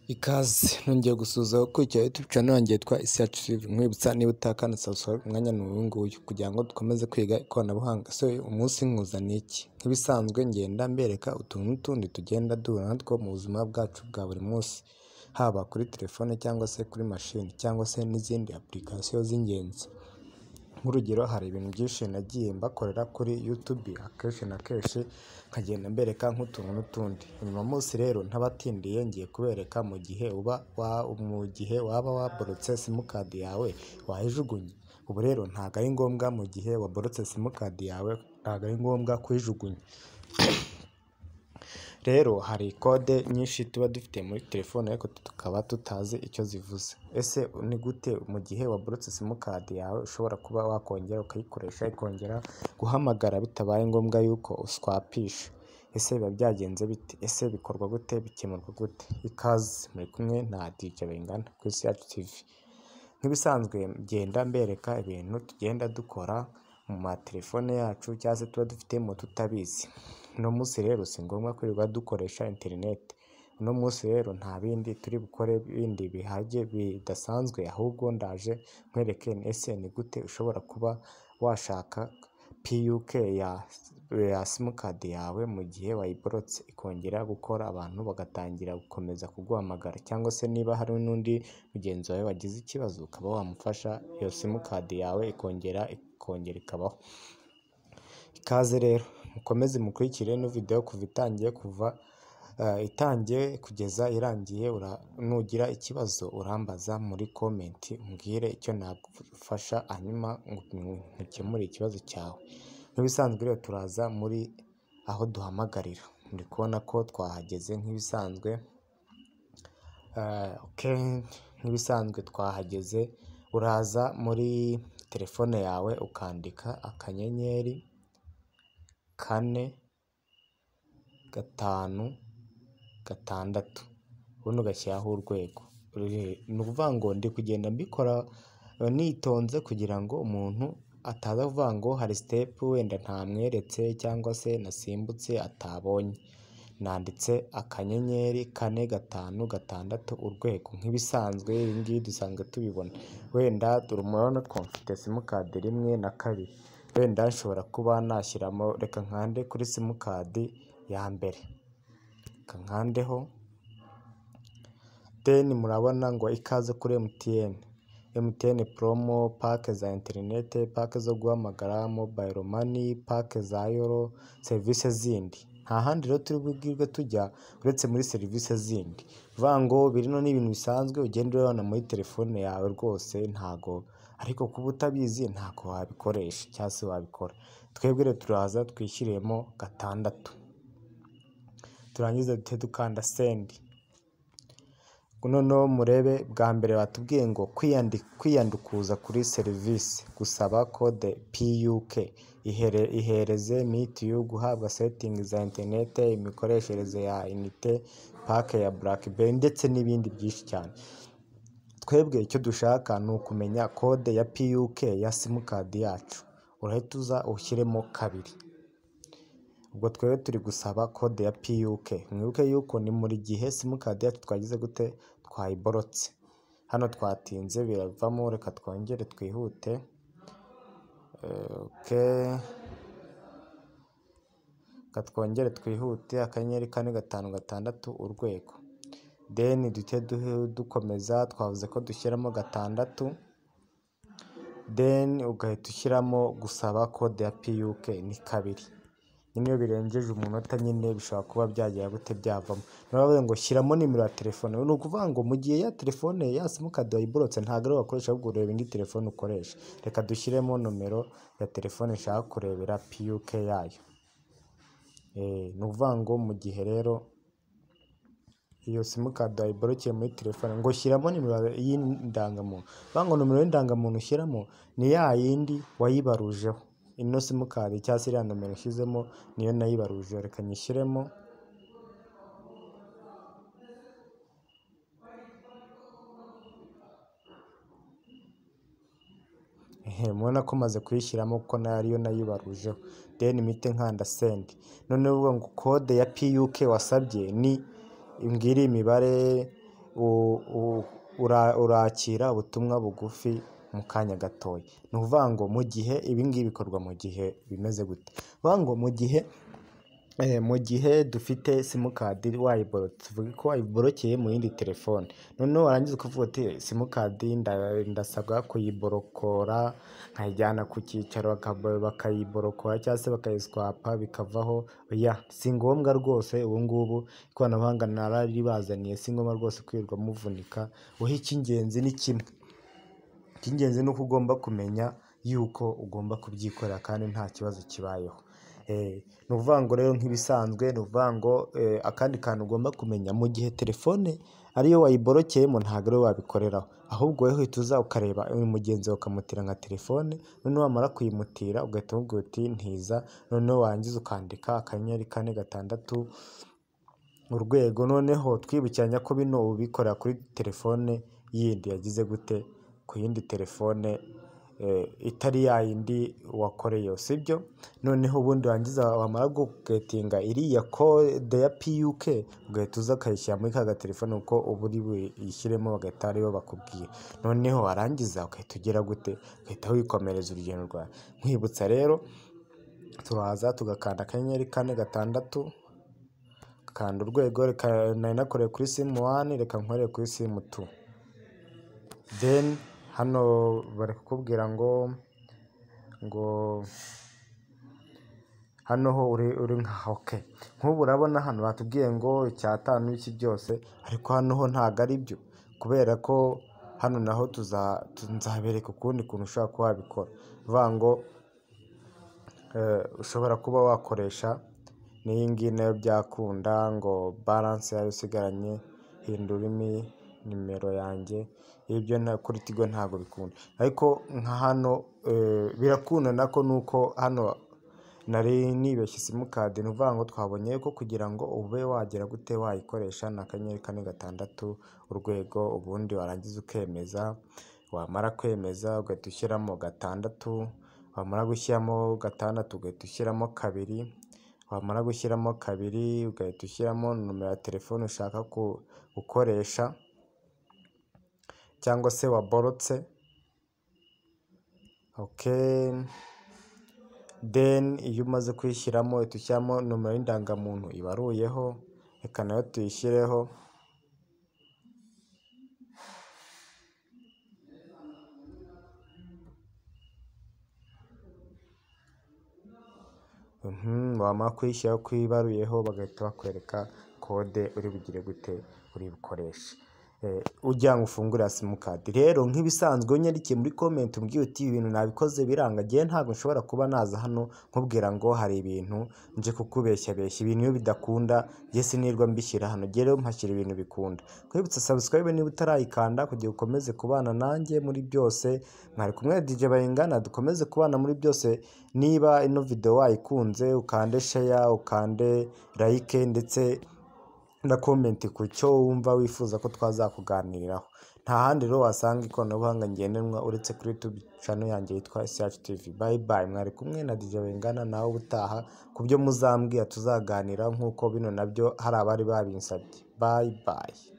Ikaze nongeye gusuhuza abakurikira YouTube channel yanjye yitwa Isi Yacu TV, nkwibutsa niba utakanda subscribe umwanya ni uyu nguyu kugira ngo dukomeze kwiga ikoranabuhanga. So umunsi nkuzaniye iki? Nk'ibisanzwe ngenda mbereka utuntu n'utundi tugenda duhura natwo mu buzima bwacu bwa buri munsi, haba kuri telefone cyangwa se kuri mashini cyangwa se n'izindi application z'ingenzi. Nk'urugero hari ibintu byinshi nagiye mbakorera kuri YouTube akenshi na kenshi nkagenda mbereka nk'utuntu n'utundi. Uyu munsi rero ntabatindiye ngiye kubereka mu gihe waba waborotse simukadi yawe wayijugunye. Ubu rero ntabwo ari ngombwa mu gihe waborotse simukadi yawe ntabwo ari ngombwa kuyijugunya. Rero hari kode nyinshi tuba dufite muri telefone ariko tukaba tutazi icyo zivuze. Ese ni gute mu gihe waborotse simukadi yawe ushobora kuba wakongera ukayikoresha ikongera guhamagara bitabaye ngombwa yuko uswapisha? Ese biba byagenze bite? Ese bikorwa gute? Bikemurwa gute? Ikaze muri kumwe na DJ Bayingana ku Isi Yacu TV. Nk'ibisanzwe ngenda mbereka ibintu tugenda dukora mu matelefone yacu cyangwa se tuba dufitemo tutabizi. Uno munsi rero si ngombwa kwirirwa dukoresha interineti. Uno munsi rero nta bindi turi bukore bindi bihagije bidasanzwe, ahubwo ndaje nkwereke ese ni gute ushobora kuba washaka PUK ya simukadi yawe mu gihe wayiborotse ikongera gukora, abantu bagatangira gukomeza kuguhamagara, cyangwa se niba hari n'undi mugenzi wawe wagize ikibazo ukaba wamufasha iyo simukadi yawe ikongera ikabaho. Ikaze rero mukomeze mukurikire ino video kuva itangiye kugeza irangiye. Nugira ikibazo urambaza muri comment umbwire icyo nagufasha hanyuma nkemure ikibazo cyawe. Nk'ibisanzwe rero turaza muri aho duhamagarira, muri kubona ko twahageze nk'ibisanzwe. Nk'ibisanzwe twahageze, uraza muri telefone yawe ukandika akanyenyeri 4 5 6 ubundi ugashyiraho urwego. Ni ukuvuga ngo ndi kugenda mbikora nitonze kugira ngo umuntu ataza kuvuga ngo hari step wenda ntamweretse cyangwa se nasimbutse atabonye. Nanditse akanyenyeri 4 5 6 urwego. Nk'ibisanzwe ibi ngibi dusanzwe tubibona. Wenda murabona ko mfite simukadi 1 na 2. Wenda nshobora kuba nashyiramo, reka nkande kuri simukadi ya mbere, reka nkandeho. Then murabona ngo ikaze kuri MTN promo, pake za interinete, pake zo guhamagara, mobile money, pake za euro, serivisi zindi. Nta handi rero turi bwirwe tujya uretse muri serivisi zindi. Vuga ngo birino ni ibintu bisanzwe ugenda urabona muri telefone yawe rwose, ntago ariko kuba utabizi ntago wabikoresha cyangwa se wabikora. Twebwe rero turaza twishyiremo 6, turangiza duhite dukanda send. Noneho murebe bwa mbere batubwiye ngo kwiyandukuza kuri serivisi, gusaba kode PUK, ihereze mitiyu, guhabwa setting za interinete, imikoreshereze ya inite, pake ya BlackBerry ndetse n'ibindi byinshi cyane. Twebwe icyo dushaka ni ukumenya kode ya PUK ya simukadi yacu. Urahita uza ushyiremo 2. Ubwo twebwe turi gusaba kode ya PUK. Mwibuke yuko ni muri gihe simukadi yacu twagize gute, twayiborotse. Hano twatinze biravamo, reka twongere twihute. Twongere twihute, akanyenyeri 4 5 6 urwego. Then duhite dukomeza, twavuze ko dushyiramo 6. Then ugahita ushyiramo gusaba kode ya PUK ni 2. Niyo birengeje umunota nyine bishobora kuba byagira gute byavamo. Naravuze ngo shyiramo nimero ya telefone. Ni ukuvuga ngo mu gihe ya telefone ya simukadi wayiborotse ntabwo ari wakoresha, ahubwo ureba indi telefone ukoresha. Reka dushyiremo nomero ya telefone nshaka kurebera PUK yayo. Ni ukuvuga ngo mu gihe rero iyo simukadi wayiborokeye muri telefone ngo shyiramo nimero y'indangamuntu. Vuga ngo nomero y'indangamuntu ushyiramo ni ya yindi wayibarujeho. Ino simukadi cyangwa se iriya nomero ushyizemo niyo nayibaruje. Reka nyishyiremo. Mubona ko maze kuyishyiramo kuko nayo ariyo nayibarujeho. Then mpite nkanda send. Noneho uvuga ngo kode ya PUK wasabye ni ngiri imibare urakira ubutumwa bugufi mu kanya gatoya. Ni ukuvuga ngo mu gihe ibingibi bikorwa mu gihe bimeze gute, vuga ngo mu gihe dufite simukadi wayiborotse, tuvuge ko wayiborokeye mu yindi telefone, noneho warangiza ukavuga uti simukadi ndasabwa kuyiborokora, nkayijyana ku cyicaro bakayiborokora cyangwa se bakayiswapa bikavaho. Oya, si ngombwa rwose. Ubu ngubu ikoranabuhanga nararibazaniye, si ngombwa rwose kwirirwa muvunika. Wowe icy'ingenzi ni kimwe, icy'ingenzi ni uko ugomba kumenya yuko ugomba kubyikorera kandi nta kibazo kibayeho. Ni ukuvuga ngo rero nk'ibisanzwe, ni ukuvuga ngo akandi kantu ugomba kumenya, mu gihe telefone ariyo wayiborokeyemo ntabwo ariwe wabikoraho, ahubwo wowe uhita uza ukareba mugenzi wawe ukamutira nka telefone, noneho wamara kuyimutira ugahita umubwira uti ntiza, noneho warangiza ukandika akanyenyeri 4 6 urwego, noneho twibukiranya ko bino ubikorera kuri telefone yindi yagize gute, ku yindi telefone itari ya yindi wakoreye, sibyo? Noneho ubundi wangiza wamara gugetinga iriya kode ya PUK ugahita uza ukayishyira muri ka telefone uko uba uri buyishyiremo, bagahita aribo bakubwira, noneho warangiza ugahita ugira gute, ugahita wikomereza urugendo rwawe. Nkwibutsa rero, turaza tugakanda akanyenyeri 4 6 kanda urwego. Reka nari nakoreye kuri simu 1, reka nkorere kuri simu 2, then hano bari kukubwira ngo hano ho uri nka okay. Nk'ubu urabona hano batubwiye ngo 5 iki byose, ariko hano ho ntago ari byo, kubera ko hano naho nzabereka ukundi kuntu ushobora kuba wabikora. Vuga ngo ushobora kuba wakoresha n'iyi ngiyi nayo byakunda, ngo balance yayo usigaranye, hindura nimero yanjye. Ibyo kuri Tigo ntabwo bikunda, ariko nka hano birakunda nako, nuko hano nari nibeshye simukadi. Ni ukuvuga ngo twabonye ko kugira ngo ube wagera gute wayikoresha ni akanyenyeri 4 6 urwego, ubundi warangiza ukemeza. Wamara kwemeza ugahita ushyiramo 6, wamara gushyiramo 6 ugahita ushyiramo 2, wamara gushyiramo 2 ugahita ushyiramo nomero ya telefone ushaka gukoresha cyangwa se waborotse. Okay, then iyo umaze kuyishyiramo uhita ushyiramo nomero y'indangamuntu ibaruyeho, reka nayo tuyishyireho. Wamara kuyishyiraho ko ibaruyeho, bagahita bakwereka kode uri bugire gute, uri bukoreshe ujya ngo ufungure simukadi. Rero nk'ibisanzwe unyandikiye muri comment umbwiye uti ibi bintu nabikoze biranga, ngiye ntabwo nshobora kuba naza hano nkubwira ngo hari ibintu nje kukubeshya. Ibintu iyo bidakunda njye sinirwa mbishyira hano, ngiye rero mpashyira ibintu bikunda. Kwibutsa subscribe niba utarayikanda kugira ukomeze kubana nanjye muri byose. Mwari kumwe DJ Bayingana, dukomeze kubana muri byose. Niba ino video wayikunze ukande share, ukande like ndetse na comment ku cyo wumva wifuza ko twazakuganiriraho. Nta handi rero wasanga ikoranabuhanga ngendanwa uretse kuri YouTube channel yanjye yitwa SH TV. Bye bye. Mwari kumwe na DJ Bayingana, nawe ubutaha kubyo muzambwira tuzaganira, nkuko bino nabyo hari abari babinsabye. Bye bye.